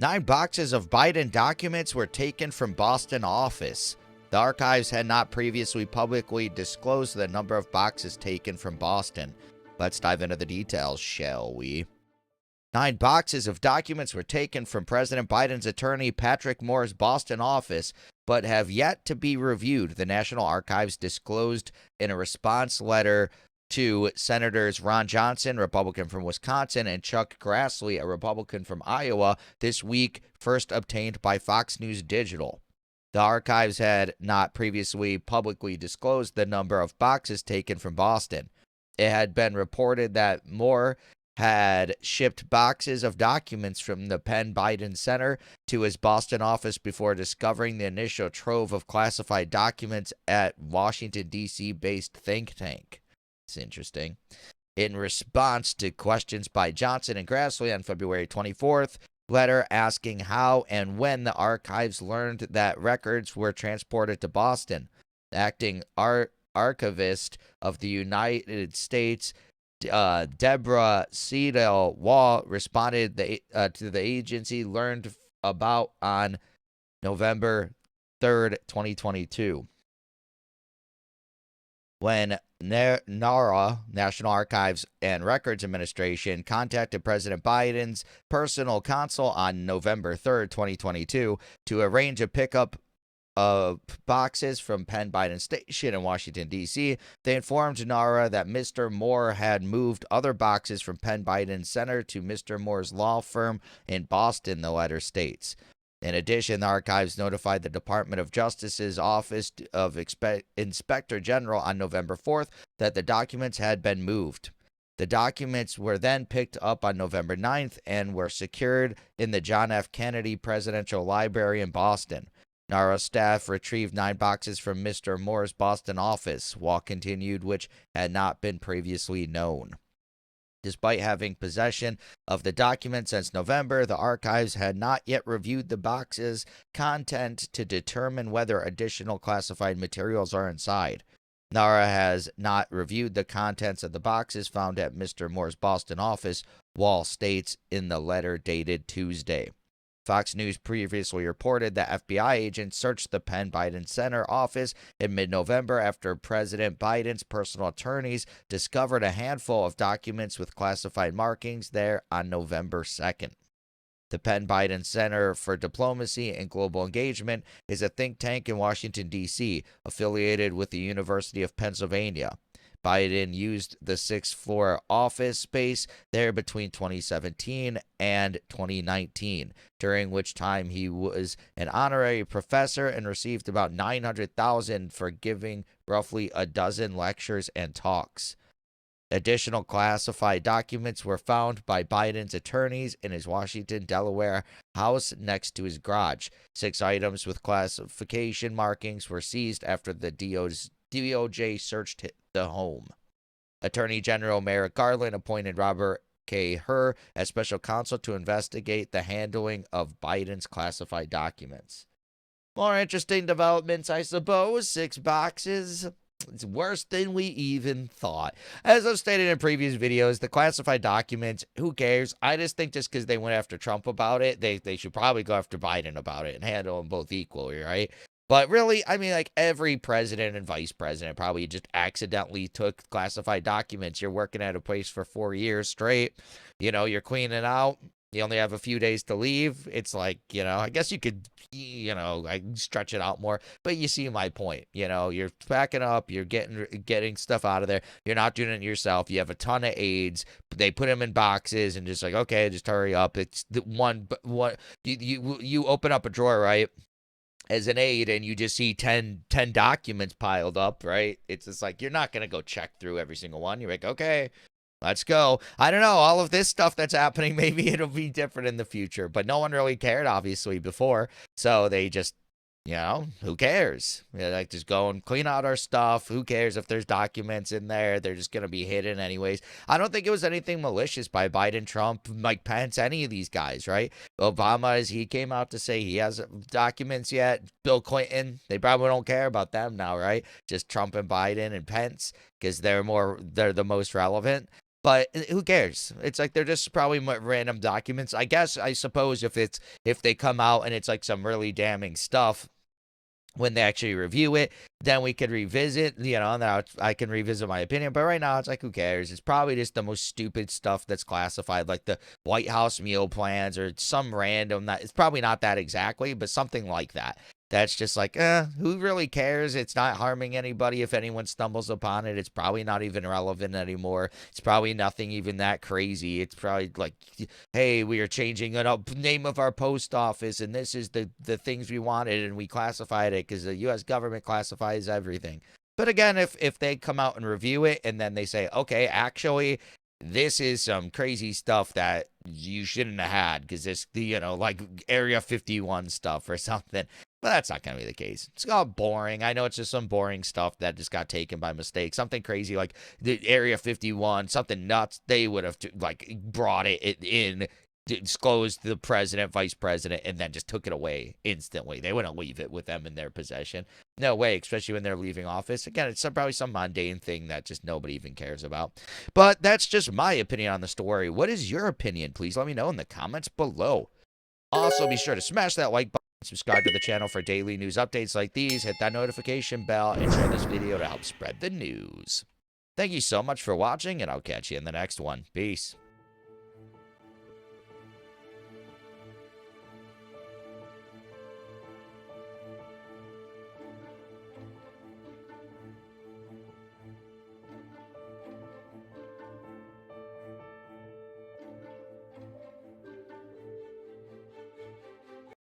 9 boxes of Biden documents were taken from Boston office. The archives had not previously publicly disclosed the number of boxes taken from Boston. Let's dive into the details, shall we? 9 boxes of documents were taken from President Biden's attorney Patrick Moore's Boston office, but have yet to be reviewed, the National Archives disclosed in a response letter to Senators Ron Johnson, Republican from Wisconsin, and Chuck Grassley, a Republican from Iowa, this week, first obtained by Fox News Digital. The archives had not previously publicly disclosed the number of boxes taken from Boston. It had been reported that Moore had shipped boxes of documents from the Penn Biden Center to his Boston office before discovering the initial trove of classified documents at Washington, D.C. based think tank. It's interesting. In response to questions by Johnson and Grassley on February 24th, letter asking how and when the archives learned that records were transported to Boston, acting archivist of the United States, Deborah Seidel Wall, responded to the agency learned about on November 3rd, 2022. When NARA, National Archives and Records Administration, contacted President Biden's personal counsel on November 3rd, 2022, to arrange a pickup of boxes from Penn Biden Station in Washington, D.C., they informed NARA that Mr. Moore had moved other boxes from Penn Biden Center to Mr. Moore's law firm in Boston, the letter states. In addition, the archives notified the Department of Justice's Office of Inspector General on November 4th that the documents had been moved. The documents were then picked up on November 9th and were secured in the John F. Kennedy Presidential Library in Boston. NARA staff retrieved 9 boxes from Mr. Moore's Boston office, Wall continued, which had not been previously known. Despite having possession of the document since November, the archives had not yet reviewed the box's content to determine whether additional classified materials are inside. NARA has not reviewed the contents of the boxes found at Mr. Moore's Boston office, Wall states in the letter dated Tuesday. Fox News previously reported that FBI agents searched the Penn Biden Center office in mid-November after President Biden's personal attorneys discovered a handful of documents with classified markings there on November 2nd. The Penn Biden Center for Diplomacy and Global Engagement is a think tank in Washington, D.C., affiliated with the University of Pennsylvania. Biden used the 6th-floor office space there between 2017 and 2019, during which time he was an honorary professor and received about $900,000 for giving roughly a dozen lectures and talks. Additional classified documents were found by Biden's attorneys in his Washington, Delaware house next to his garage. 6 items with classification markings were seized after the DOJ searched the home. Attorney General Merrick Garland appointed Robert K. Hur as special counsel to investigate the handling of Biden's classified documents. More interesting developments, I suppose. 6 boxes. It's worse than we even thought. As I've stated in previous videos, the classified documents, who cares? I just think just because they went after Trump about it, they should probably go after Biden about it and handle them both equally, right? But really, I mean, like every president and vice president probably just accidentally took classified documents. You're working at a place for 4 years straight. You know, you're cleaning out. You only have a few days to leave. It's like, you know, I guess you could, you know, I stretch it out more. But you see my point. You know, you're packing up. You're getting stuff out of there. You're not doing it yourself. You have a ton of aides. They put them in boxes and just like, okay, just hurry up. It's the one. You open up a drawer, right? As an aide, and you just see 10 documents piled up, right? It's just like, you're not going to go check through every single one. You're like, okay, let's go. I don't know, all of this stuff that's happening, maybe it'll be different in the future, but no one really cared, obviously, before. So they just, you know, who cares? They're like, just go and clean out our stuff. Who cares if there's documents in there? They're just going to be hidden anyways. I don't think it was anything malicious by Biden, Trump, Mike Pence, any of these guys, right? Obama, as he came out to say he has documents yet. Bill Clinton, they probably don't care about them now, right? Just Trump and Biden and Pence, because they're the most relevant. But who cares? It's like they're just probably random documents. I suppose if they come out and it's like some really damning stuff, when they actually review it, then we could revisit, now I can revisit my opinion. But right now, it's like, who cares? It's probably just the most stupid stuff that's classified, like the White House meal plans or some random, it's probably not that exactly, but something like that. That's just like, who really cares? It's not harming anybody. If anyone stumbles upon it, it's probably not even relevant anymore. It's probably nothing even that crazy. It's probably like, hey, we are changing the name of our post office, and this is the things we wanted, and we classified it because the U.S. government classifies everything. But again, if they come out and review it, and then they say, okay, actually, this is some crazy stuff that you shouldn't have had because this, like Area 51 stuff or something. But that's not going to be the case. It's all boring. I know it's just some boring stuff that just got taken by mistake. Something crazy like the Area 51, something nuts. They would have brought it in, disclosed the president, vice president, and then just took it away instantly. They wouldn't leave it with them in their possession. No way, especially when they're leaving office. Again, it's probably some mundane thing that just nobody even cares about. But that's just my opinion on the story. What is your opinion? Please let me know in the comments below. Also, be sure to smash that like button. Subscribe to the channel for daily news updates like these. Hit that notification bell and share this video to help spread the news. Thank you so much for watching, and I'll catch you in the next one. Peace.